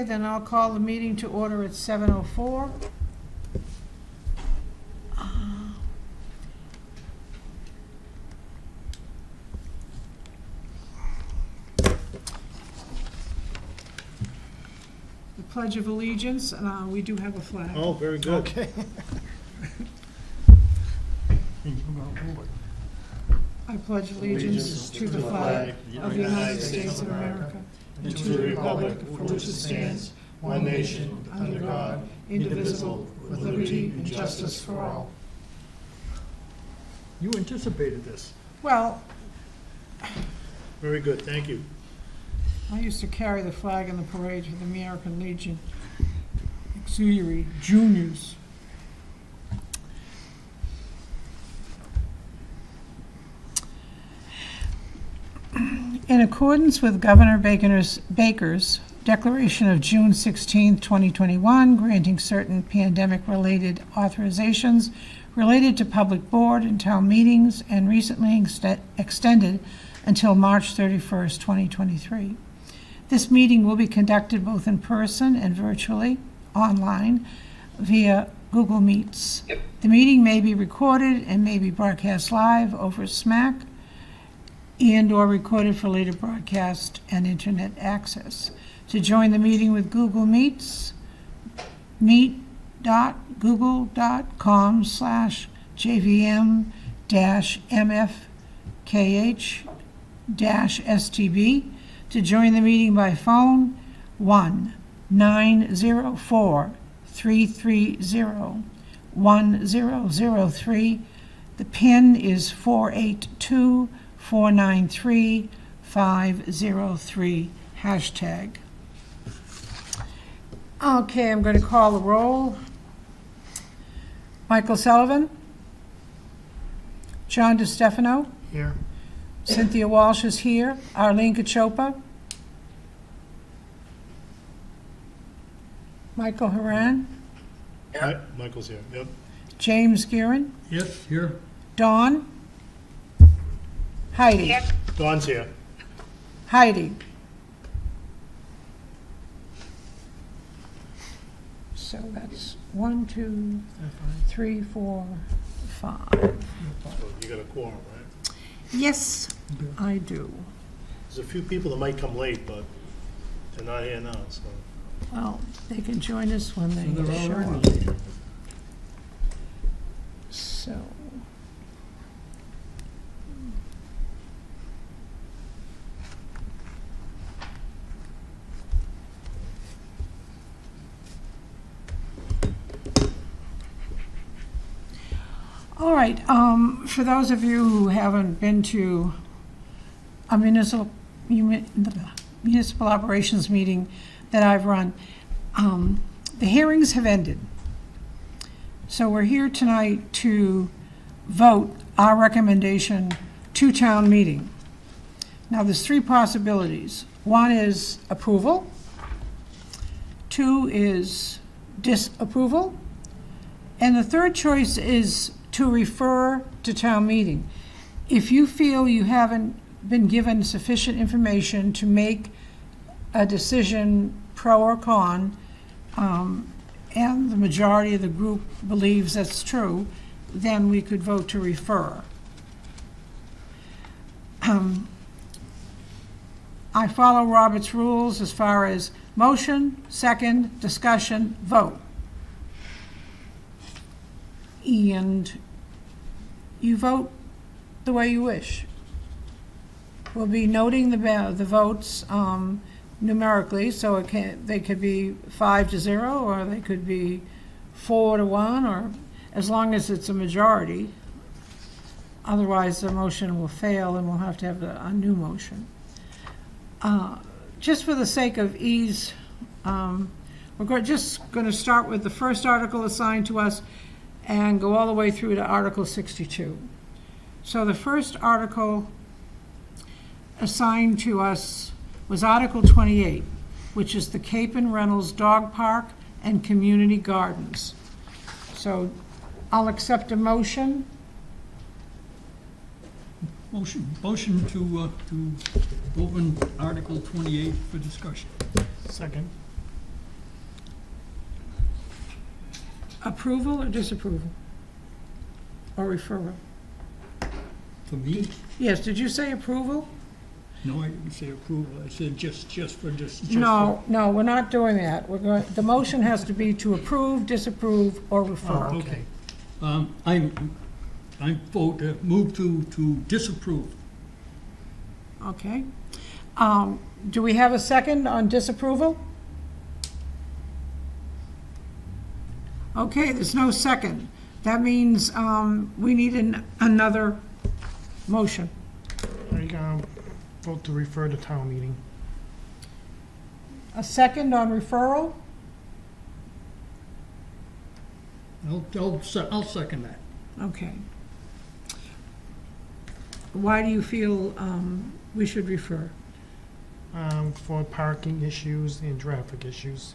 then I'll call the meeting to order at 7:04. The Pledge of Allegiance, and we do have a flag. Oh, very good. Okay. I pledge allegiance to the flag of the United States of America and to the republic for which it stands, one nation, under God, indivisible, with liberty and justice for all. You anticipated this. Well, Very good, thank you. I used to carry the flag in the parade for the American Legion Auxiliary Juniors. In accordance with Governor Baker's declaration of June 16, 2021, granting certain pandemic-related authorizations related to public board and town meetings, and recently extended until March 31st, 2023. This meeting will be conducted both in person and virtually, online, via Google Meets. The meeting may be recorded and may be broadcast live over SMAC and/or recorded for later broadcast and internet access. To join the meeting with Google Meets, meet.google.com/JVM-MFKH-STB. To join the meeting by phone, 1-904-330-1003. The PIN is 482-493-503, hashtag. Okay, I'm going to call the roll. Michael Sullivan? John DeStefano? Here. Cynthia Walsh is here. Arlene Cachopa? Michael Haran? Michael's here, yep. James Guerin? Yes, here. Dawn? Heidi? Dawn's here. Heidi? So that's 1, 2, 3, 4, 5. So you got a quorum, right? Yes, I do. There's a few people that might come late, but they're not here now, so. Well, they can join us when they So they're all show up. ready. So. All right, for those of you who haven't been to a municipal operations meeting that I've run, the hearings have ended. So we're here tonight to vote our recommendation to town meeting. Now, there's 3 possibilities. 1 is approval. 2 is disapproval. And the 3rd choice is to refer to town meeting. If you feel you haven't been given sufficient information to make a decision pro or con, and the majority of the group believes that's true, then we could vote to refer. I follow Robert's rules as far as motion, second, discussion, vote. And you vote the way you wish. We'll be noting the votes numerically, so they could be 5-0, or they could be 4-1, or as long as it's a majority. Otherwise, the motion will fail, and we'll have to have a new motion. Just for the sake of ease, we're just going to start with the first article assigned to us and go all the way through to Article 62. So the first article assigned to us was Article 28, which is the Cape and Reynolds Dog Park and Community Gardens. So I'll accept a motion. Motion to open Article 28 for discussion. Second. approval or disapproval? Or referral? For me? Yes, did you say approval? No, I didn't say approval. I said just for just. No, we're not doing that. We're going, the motion has to be to approve, disapprove, or refer. Oh, okay. I vote, move to disapprove. Okay. Do we have a second on disapproval? Okay, there's no second. That means we need another motion. Are you gonna vote to refer to town meeting? A second on referral? I'll second that. Okay. Why do you feel we should refer? For parking issues and traffic issues.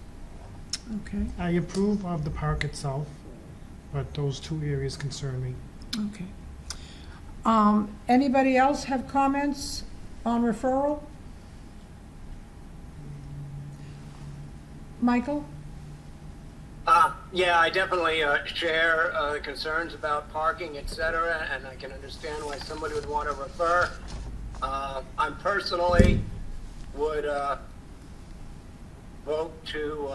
Okay, I approve of the park itself, but those two areas concern me. okay. Anybody else have comments on referral? Michael? Yeah, I definitely share the concerns about parking, et cetera, and I can understand why somebody would want to refer. I personally would vote to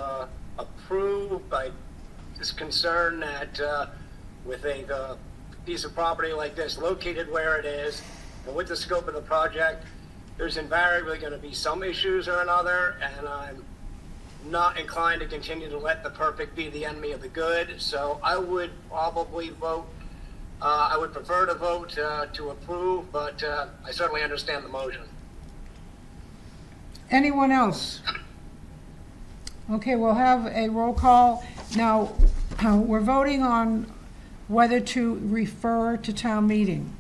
approve. I just concerned that with a piece of property like this located where it is, and with the scope of the project, there's invariably going to be some issues or another, and I'm not inclined to continue to let the perfect be the enemy of the good. So I would probably vote, I would prefer to vote to approve, but I certainly understand the motion. Anyone else? Okay, we'll have a roll call. Now, we're voting on whether to refer to town meeting.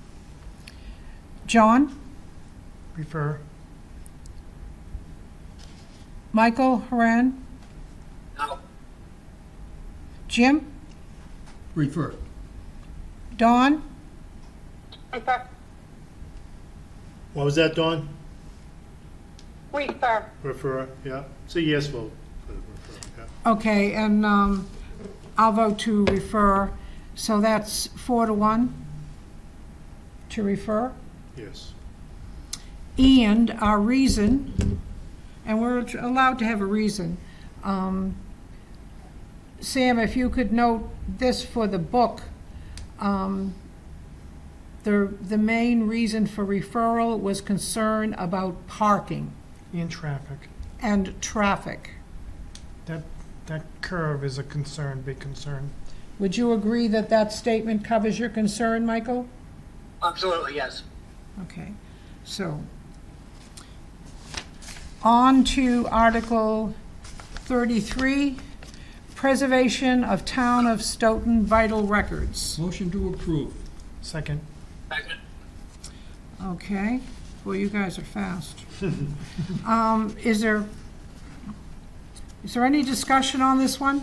John? Refer. Michael Haran? No. Jim? Refer. Dawn? Refer. What was that, Dawn? Refer. Refer, yeah. It's a yes vote for the refer, yeah. Okay, and I'll vote to refer. So that's 4-1 to refer. Yes. And our reason, and we're allowed to have a reason. Sam, if you could note this for the book, the main reason for referral was concern about parking And traffic. and traffic. That curve is a concern, big concern. Would you agree that that statement covers your concern, Michael? Absolutely, yes. Okay, so on to Article 33, preservation of Town of Stoughton vital records. Motion to approve. Second. Second. Okay, well, you guys are fast. Is there any discussion on this one?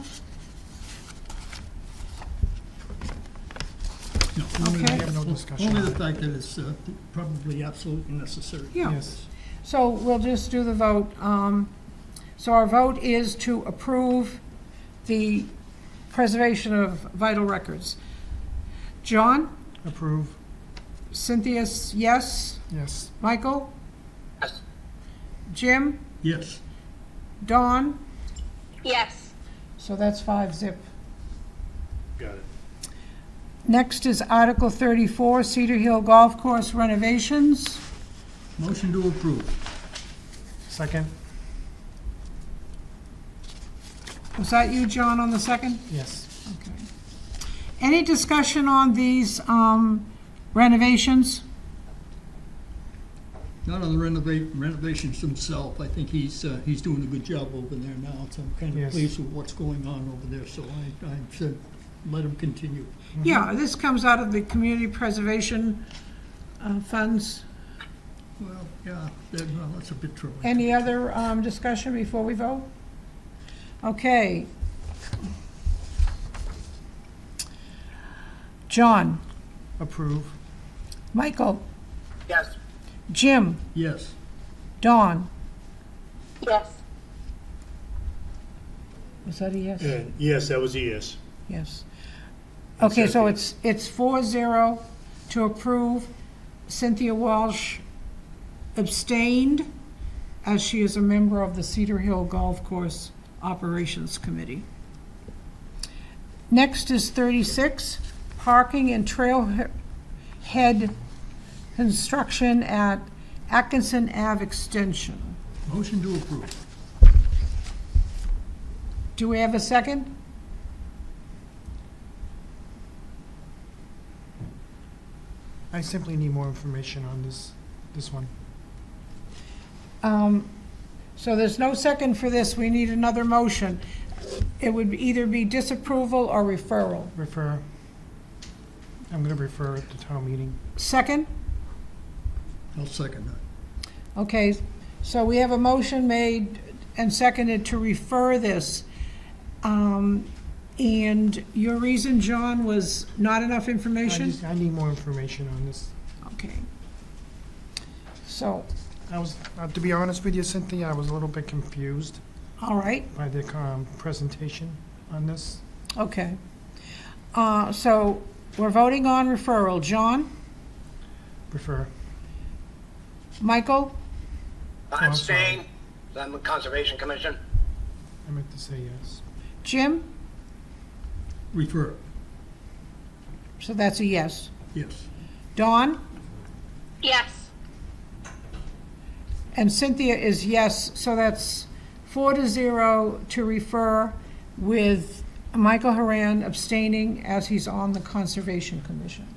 No, Okay. I have no discussion. only on the it. fact that it's probably absolutely necessary. Yeah. Yes. So we'll just do the vote. So our vote is to approve the preservation of vital records. John? Approve. Cynthia, yes. Yes. Michael? Yes. Jim? Yes. Dawn? Yes. So that's 5-0. Got it. Next is Article 34, Cedar Hill Golf Course renovations. Motion to approve. Second. Was that you, John, on the second? Yes. Okay. Any discussion on these renovations? Not on the renovations himself. I think he's doing a good job over there now, so I'm kind of Yes. pleased with what's going on over there, so I said, let him continue. Yeah, this comes out of the community preservation funds. Well, yeah, that's a bit true. Any other discussion before we vote? Okay. John? Approve. Michael? Yes. Jim? Yes. Dawn? Yes. Was that a yes? And yes, that was a yes. Yes. Okay, so Cynthia. it's 4-0 to approve. Cynthia Walsh abstained, as she is a member of the Cedar Hill Golf Course Operations Committee. Next is 36, parking and trailhead construction at Atkinson Ave Extension. Motion to approve. Do we have a second? I simply need more information on this one. So there's no second for this, we need another motion. It would either be disapproval or referral. Refer. I'm gonna refer at the town meeting. Second? I'll second that. Okay, so we have a motion made and seconded to refer this. And your reason, John, was not enough information? I need more information on this. Okay. So, I was, to be honest with you, Cynthia, I was a little bit confused all right, by the presentation on this. okay. So we're voting on referral. John? Refer. Michael? I'm Abstain. I'm the Conservation Commission. I meant to say yes. Jim? Refer. So that's a yes. Yes. Dawn? Yes. And Cynthia is yes, so that's 4-0 to refer, with Michael Haran abstaining as he's on the Conservation Commission.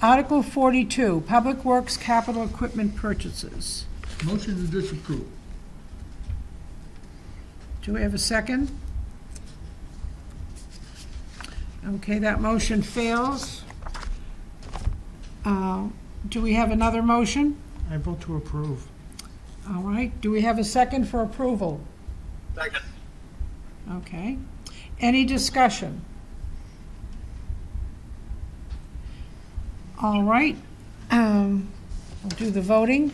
Article 42, Public Works Capital Equipment Purchases. Motion to disapprove. Do we have a second? Okay, that motion fails. Do we have another motion? I vote to approve. All right, do we have a second for approval? Second. Okay. Any discussion? All right, we'll do the voting.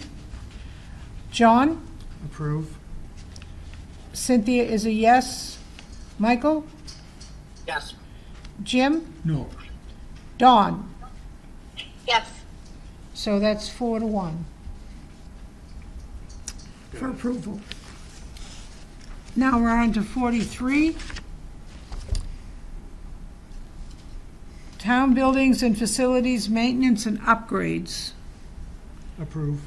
John? Approve. Cynthia is a yes. Michael? Yes. Jim? No. Dawn? Yes. So that's 4-1 for approval. Now we're on to 43. Town buildings and facilities maintenance and upgrades. Approve.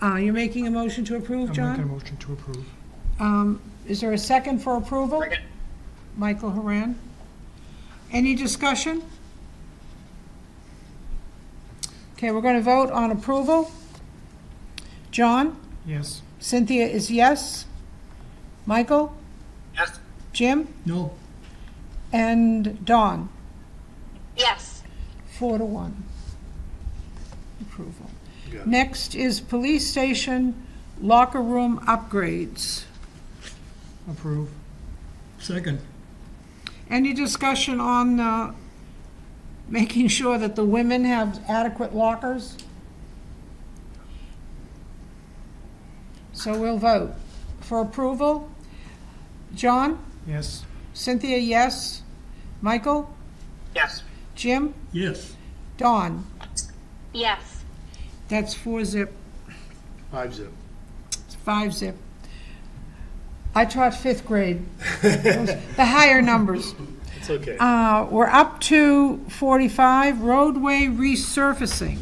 You're making a motion to approve, I'm making a John? motion to approve. Is there a second for approval? Second. Michael Haran. Any discussion? Okay, we're going to vote on approval. John? Yes. Cynthia is yes. Michael? Yes. Jim? No. And Dawn? Yes. 4-1. Approval. Got it. Next is police station locker room upgrades. Approve. Second. Any discussion on making sure that the women have adequate lockers? So we'll vote. For approval, John? Yes. Cynthia, yes. Michael? Yes. Jim? Yes. Dawn? Yes. That's 4-0. 5-0. It's 5-0. I taught fifth grade. The higher numbers. It's okay. We're up to 45, roadway resurfacing.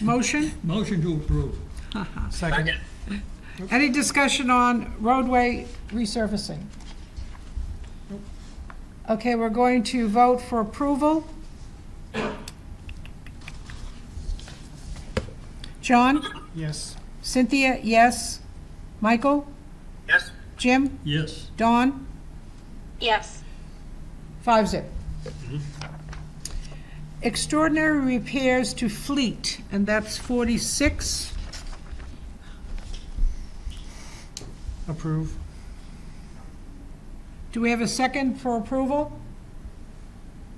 Motion? Motion to approve. Second. Any discussion on roadway resurfacing? Okay, we're going to vote for approval. John? Yes. Cynthia, yes. Michael? Yes. Jim? Yes. Dawn? Yes. 5-0. Extraordinary repairs to fleet, and that's 46. Approve. Do we have a second for approval?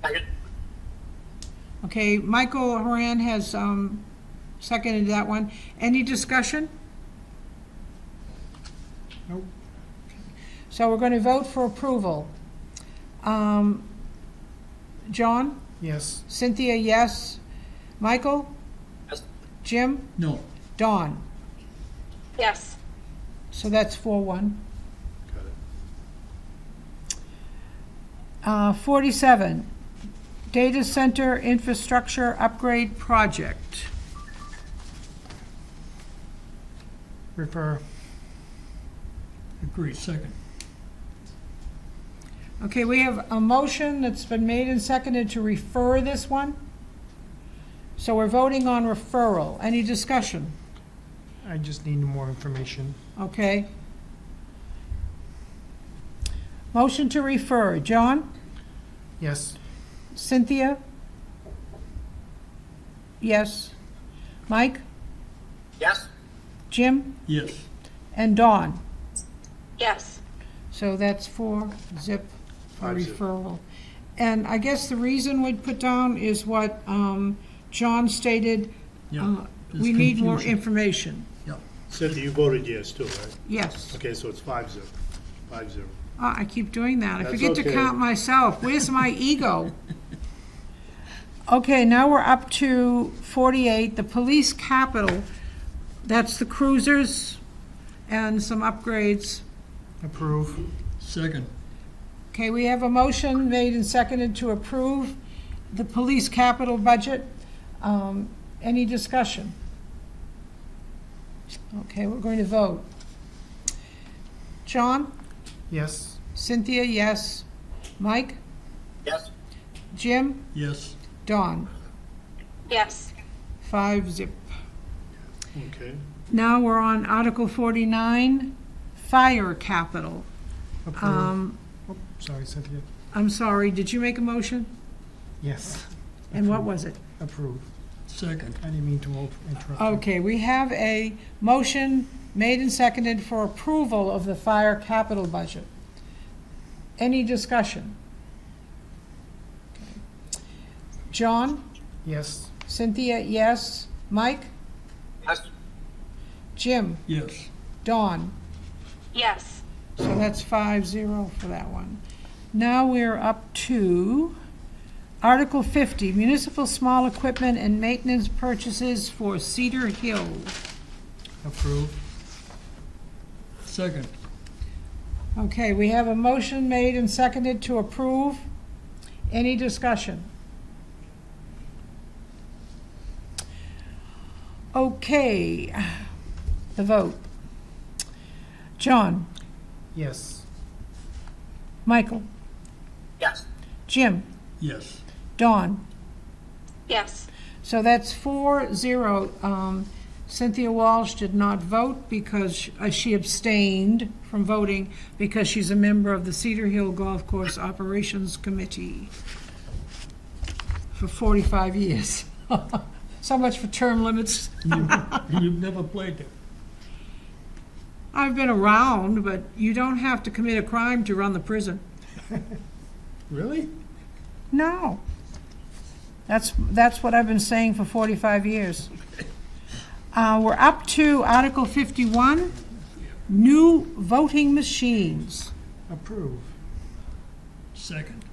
Second. Okay, Michael Haran has seconded that one. Any discussion? Nope. So we're going to vote for approval. John? Yes. Cynthia, yes. Michael? Yes. Jim? No. Dawn? Yes. So that's 4-1. Got it. 47, Data Center Infrastructure Upgrade Project. Refer. Agree, second. Okay, we have a motion that's been made and seconded to refer this one. So we're voting on referral. Any discussion? I just need more information. Okay. Motion to refer. John? Yes. Cynthia? Yes. Mike? Yes. Jim? Yes. And Dawn? Yes. So that's 4 zip for 5 zip. referral. And I guess the reason we'd put down is what John stated. Yeah. There's We need more confusion. information. Yep. Cynthia, you voted yes too, right? Yes. Okay, so it's 5-0. 5-0. I keep doing that. I That's forget to okay. count myself. Where's my ego? Okay, now we're up to 48, the police capital. That's the cruisers and some upgrades. Approve. Second. Okay, we have a motion made and seconded to approve the police capital budget. Any discussion? Okay, we're going to vote. John? Yes. Cynthia, yes. Mike? Yes. Jim? Yes. Dawn? Yes. 5 zip. Okay. Now we're on Article 49, fire capital. Approve. Oh, sorry, Cynthia. I'm sorry, did you make a motion? Yes. And what was it? Approve. Second. I didn't mean to interrupt you. Okay, we have a motion made and seconded for approval of the fire capital budget. Any discussion? Okay. John? Yes. Cynthia, yes. Mike? Yes. Jim? Yes. Dawn? Yes. So that's 5-0 for that one. Now we're up to Article 50, municipal small equipment and maintenance purchases for Cedar Hill. Approve. Second. Okay, we have a motion made and seconded to approve. Any discussion? Okay, the vote. John? Yes. Michael? Yes. Jim? Yes. Dawn? Yes. So that's 4-0. Cynthia Walsh did not vote because she abstained from voting because she's a member of the Cedar Hill Golf Course Operations Committee for 45 years. So much for term limits. You've never played it. I've been around, but you don't have to commit a crime to run the prison. Really? No. That's what I've been saying for 45 years. We're up to Article 51, new voting machines. Approve. Second.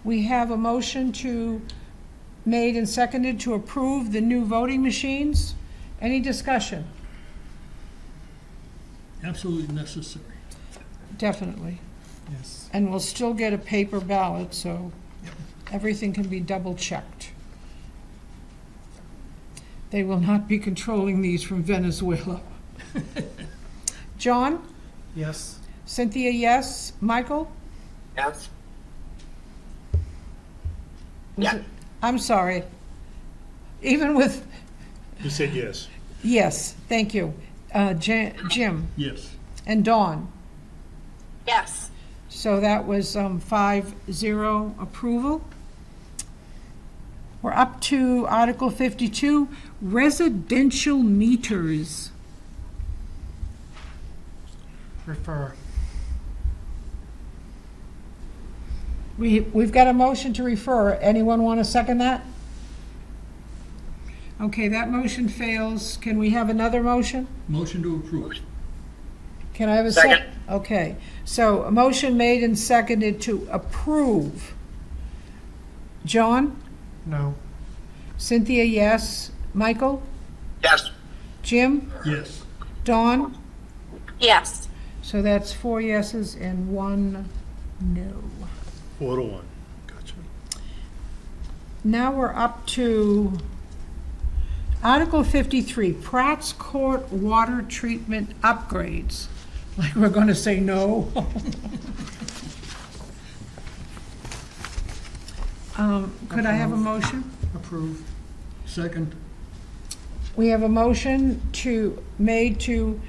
We have a motion made and seconded to approve the new voting machines. Any discussion? Absolutely necessary. Definitely. Yes. And we'll still get a paper ballot, so everything can be double-checked. They will not be controlling these from Venezuela. John? Yes. Cynthia, yes. Michael? Yes. Was Yeah. it- I'm sorry. Even with, You said yes. yes, thank you. Jim Yes. and Dawn. Yes. So that was 5-0 approval. We're up to Article 52, residential meters. Refer. We've got a motion to refer. Anyone want to second that? Okay, that motion fails. Can we have another motion? Motion to approve. Can I have a Second. Okay, so a motion made and seconded to approve. John? No. Cynthia, yes. Michael? Yes. Jim? Yes. Dawn? Yes. So that's 4 yeses and 1 no. 4-1. Gotcha. Now we're up to Article 53, Pratt's Court water treatment upgrades. Like we're going to say no. Could I have a motion? Approve. Second. We have a motion made to,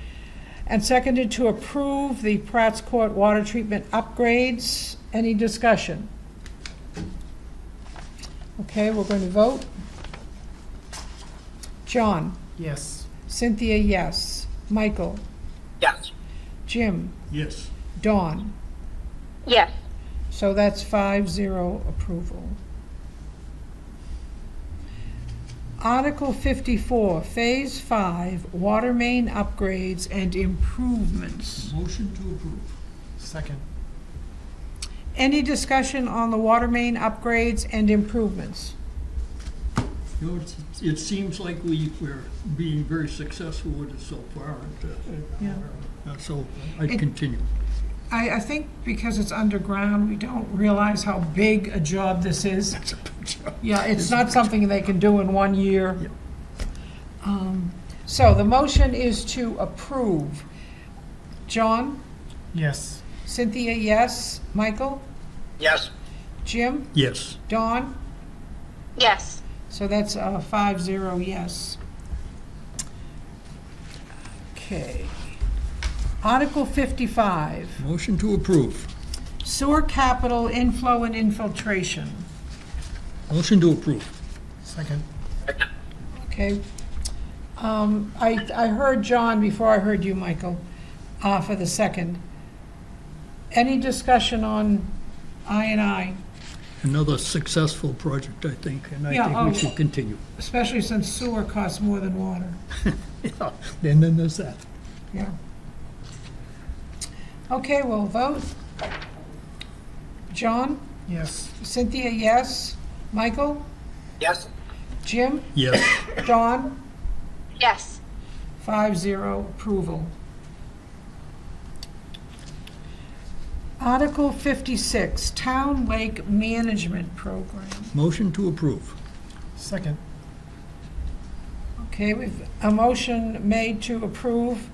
and seconded to approve the Pratt's Court water treatment upgrades. Any discussion? Okay, we're going to vote. John? Yes. Cynthia, yes. Michael? Yes. Jim? Yes. Dawn? Yes. So that's 5-0 approval. Article 54, Phase 5, water main upgrades and improvements. Motion to approve. Second. Any discussion on the water main upgrades and improvements? You know, it seems like we're being very successful with it so far. Yeah. So I'd continue. I think because it's underground, we don't realize how big a job this is. That's a good job. Yeah, it's not something they can do in 1 year. Yeah. So the motion is to approve. John? Yes. Cynthia, yes. Michael? Yes. Jim? Yes. Dawn? Yes. So that's a 5-0 yes. Okay. Article 55, Motion to approve. sewer capital inflow and infiltration. Motion to approve. Second. Okay. I heard John before I heard you, Michael, for the second. Any discussion on I&I, Another successful project, I think, and I Yeah, think we oh. should continue. especially since sewer costs more than water? Yeah, and then there's that. Yeah. Okay, we'll vote. John? Yes. Cynthia, yes. Michael? Yes. Jim? Yes. Dawn? Yes. 5-0 approval. Article 56, Town Lake Management Program. Motion to approve. Second. Okay, we've a motion made to approve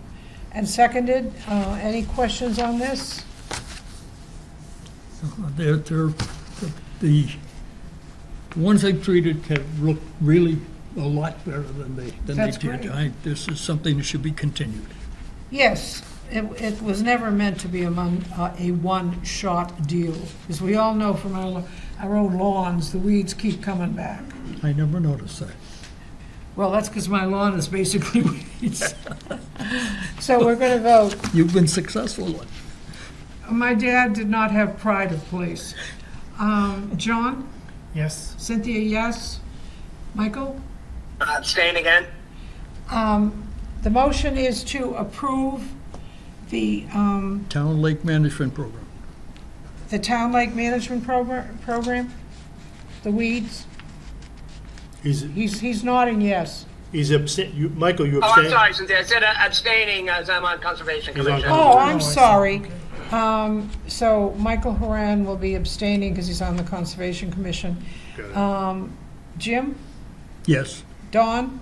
and seconded. Any questions on this? They're, the ones I've treated have looked really a lot better than they That's did. great. This is something that should be continued. Yes, it was never meant to be a one-shot deal. As we all know from our own lawns, the weeds keep coming back. I never noticed that. Well, that's because my lawn is basically weeds. So we're going to vote. You've been successful. My dad did not have pride of place. John? Yes. Cynthia, yes. Michael? Abstain again? The motion is to approve the Town Lake Management Program. Town Lake Management Program, the weeds. He's nodding yes. He's abstain, Michael, you Oh, I'm abstain? sorry, Cynthia. I said abstaining as I'm on Conservation He's on Commission. Oh, I'm I see. sorry. So Michael Horan will be abstaining because he's on the Conservation Commission. Got it. Jim? Yes. Dawn?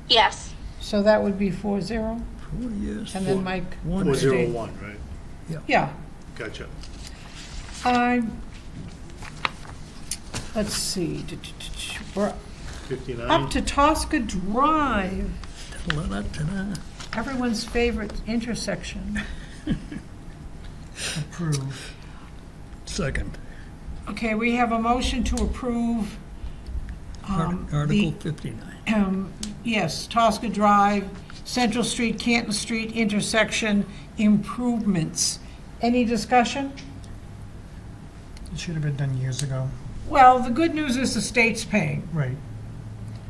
Yes. So that would be 4-0. 4 years. And then Mike? 4-0-1, right? Yeah. Gotcha. Let's see. We're 59? up to Tosca Drive, Ta-da-da-ta-da. everyone's favorite intersection. Approve. Second. Okay, we have a motion to approve. Article 59. Yes, Tosca Drive, Central Street, Canton Street intersection improvements. Any discussion? It should have been done years ago. Well, the good news is the state's paying, Right.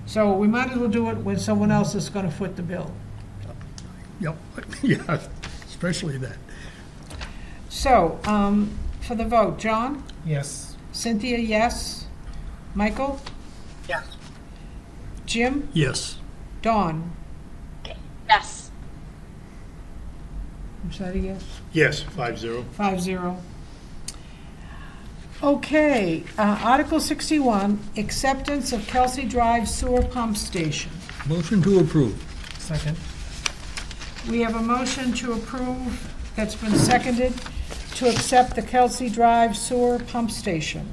so we might as well do it when someone else is going to foot the bill. Yep. Yeah. especially that. So, for the vote, John? Yes. Cynthia, yes. Michael? Yes. Jim? Yes. Dawn? Yes. Is that a yes? Yes, 5-0. 5-0. Okay, Article 61, acceptance of Kelsey Drive Sewer Pump Station. Motion to approve. Second. We have a motion to approve that's been seconded to accept the Kelsey Drive Sewer Pump Station.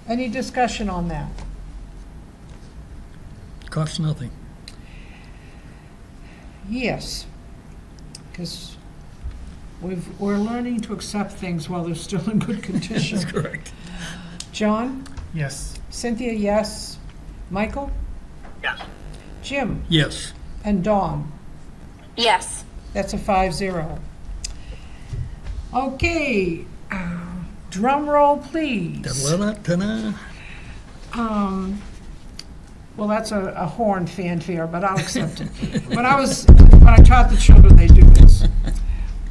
Any discussion on that? Costs nothing. Yes, because we're learning to accept things while they're still in good condition. That's correct. John? Yes. Cynthia, yes. Michael? Yes. Jim? Yes. And Dawn? Yes. That's a 5-0. Okay, drum roll, please. Da-da-da-da-da. Well, that's a horn fanfare, but I'll accept it. When I taught the children, they do this.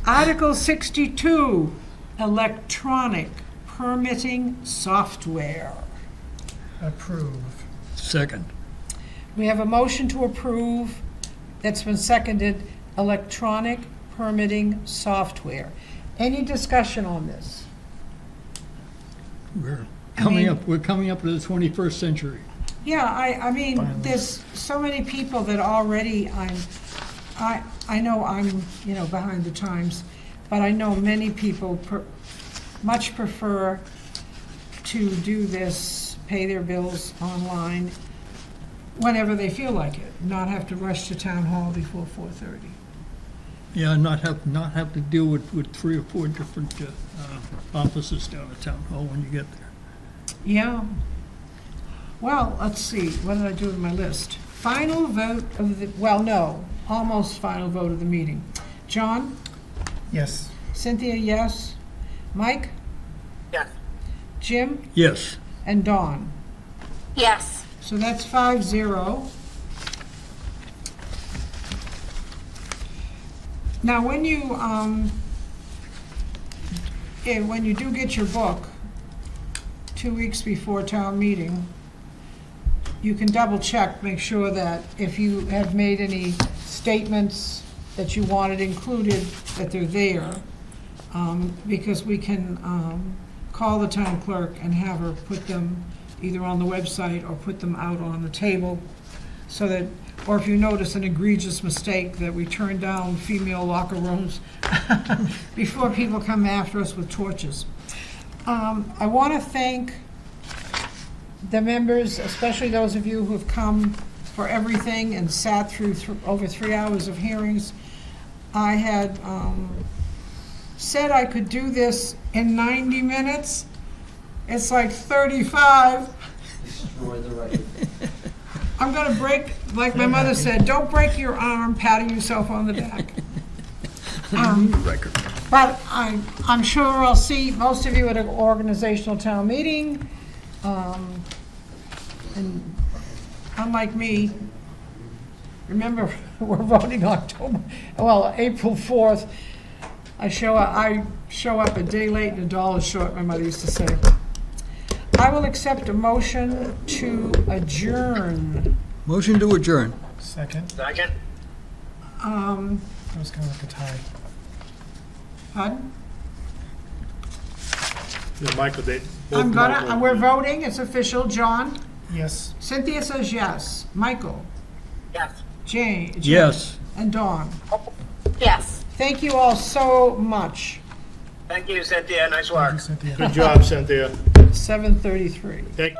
Article 62, electronic permitting software. Approve. Second. We have a motion to approve that's been seconded, electronic permitting software. Any discussion on this? We're I coming mean- up, we're coming up to the 21st century. Yeah, I mean, there's so many people that already I know I'm, behind the times, but I know many people much prefer to do this, pay their bills online whenever they feel like it, not have to rush to town hall before 4:30. Yeah, not have to deal with 3 or 4 different offices down at Town Hall when you get there. Yeah. Well, let's see, what did I do with my list? Final vote of the, well, no, almost final vote of the meeting. John? Yes. Cynthia, yes. Mike? Yes. Jim? Yes. And Dawn? Yes. So that's 5-0. Now, when you do get your book 2 weeks before town meeting, you can double check, make sure that if you have made any statements that you wanted included, that they're there. Because we can call the town clerk and have her put them either on the website or put them out on the table, so that, or if you notice an egregious mistake, that we turn down female locker rooms before people come after us with torches. I want to thank the members, especially those of you who have come for everything and sat through over 3 hours of hearings. I had said I could do this in 90 minutes. It's like 35. Destroy the record. I'm going to break, like my mother said, don't break your arm patting yourself on the back. Record. But I'm sure I'll see most of you at an organizational town meeting. And unlike me, remember, we're voting April 4th. I show up a day late and $1 short, my mother used to say. I will accept a motion to adjourn. Motion to adjourn. Second. Second? That was kind of like a tie. Pardon? Yeah, Michael, both We're voting, it's official. John? Yes. Cynthia says yes. Michael? Yes. Jane? Yes. And Dawn? Yes. Thank you all so much. Thank you, Cynthia. Nice work. Cynthia. Good job, Cynthia. 7:33. Thank you.